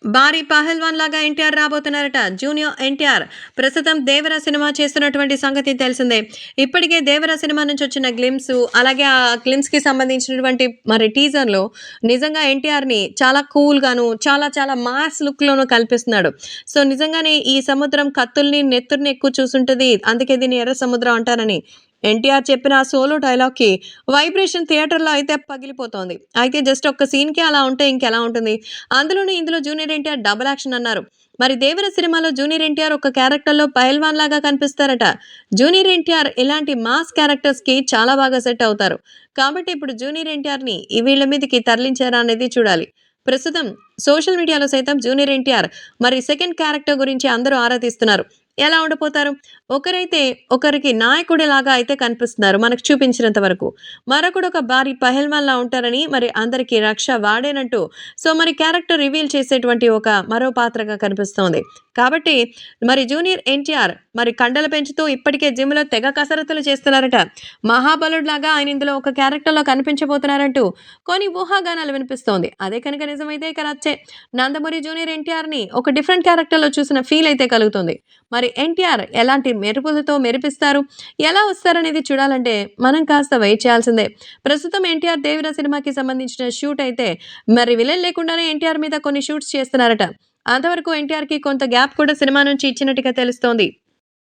భారీ పహల్వాన్ లాగా ఎన్టీఆర్ రాబోతున్నారట. జూనియర్ ఎన్టీఆర్ ప్రస్తుతం 'దేవర' సినిమా చేస్తున్నటువంటి సంగతి తెలిసిందే. ఇప్పటికే 'దేవర' సినిమా నుంచి వచ్చిన గ్లిమ్స్, అలాగే ఆ గ్లిమ్స్‌కి సంబంధించినటువంటి మరి టీజర్‌లో నిజంగా ఎన్టీఆర్‌ని చాలా కూల్‌గాను, చాలా చాలా మాస్ లుక్‌లోనూ కల్పిస్తున్నాడు. సో, నిజంగానే ఈ సముద్రం కత్తుల్ని, నెత్తురుని ఎక్కువ చూసుంటది. అందుకే దీన్ని ఎర్ర సముద్రం అంటారని ఎన్టీఆర్ చెప్పిన ఆ సోలో డైలాగ్‌కి వైబ్రేషన్ థియేటర్‌లో అయితే పగిలిపోతోంది. అయితే జస్ట్ ఒక్క సీన్‌కే అలా ఉంటే ఇంకెలా ఉంటుంది? అందులోనూ ఇందులో జూనియర్ ఎన్టీఆర్ డబుల్ యాక్షన్ అన్నారు. మరి 'దేవర' సినిమాలో జూనియర్ ఎన్టీఆర్ ఒక క్యారెక్టర్‌లో పైల్వాన్ లాగా కనిపిస్తారట. జూనియర్ ఎన్టీఆర్ ఇలాంటి మాస్ క్యారెక్టర్స్‌కి చాలా బాగా సెట్ అవుతారు. కాబట్టి ఇప్పుడు జూనియర్ ఎన్టీఆర్‌ని ఈ వీళ్ళ మీదకి తరలించారా అనేది చూడాలి. ప్రస్తుతం సోషల్ మీడియాలో సైతం జూనియర్ ఎన్టీఆర్ మరి సెకండ్ క్యారెక్టర్ గురించి అందరూ ఆరా తీస్తున్నారు. ఎలా ఉండబోతారు? ఒకరైతే ఒకరికి నాయకుడిలాగా అయితే కనిపిస్తున్నారు మనకు చూపించినంత వరకు. మరొకడు ఒక భారీ పహల్వాన్‌లా ఉంటారని మరి అందరికీ రక్ష వాడేనంటూ సో, మరి క్యారెక్టర్ రివీల్ చేసేటువంటి ఒక మరో పాత్రగా కనిపిస్తోంది. కాబట్టి మరి జూనియర్ ఎన్టీఆర్ మరి కండలు పెంచుతూ ఇప్పటికే జిమ్‌లో తెగ కసరత్తులు చేస్తున్నారట. మహాబలుడిలాగా ఆయన ఇందులో ఒక క్యారెక్టర్‌లో కనిపించబోతున్నారంటూ కొన్ని ఊహాగానాలు వినిపిస్తోంది. అదే కనుక నిజమైతే ఇక రచ్చే. నందమూరి జూనియర్ ఎన్టీఆర్‌ని ఒక డిఫరెంట్ క్యారెక్టర్‌లో చూసిన ఫీల్ అయితే కలుగుతుంది. మరి ఎన్టీఆర్ ఎలాంటి మెరుపులతో మెరిపిస్తారు? ఎలా వస్తారనేది చూడాలంటే మనం కాస్త వెయిట్ చేయాల్సిందే. ప్రస్తుతం ఎన్టీఆర్ 'దేవర' సినిమాకి సంబంధించిన షూట్ అయితే మరి విలన్ లేకుండానే ఎన్టీఆర్ మీద కొన్ని షూట్స్ చేస్తున్నారట. అంతవరకు ఎన్టీఆర్‌కి కొంత గ్యాప్ కూడా సినిమా నుంచి ఇచ్చినట్టుగా తెలుస్తోంది.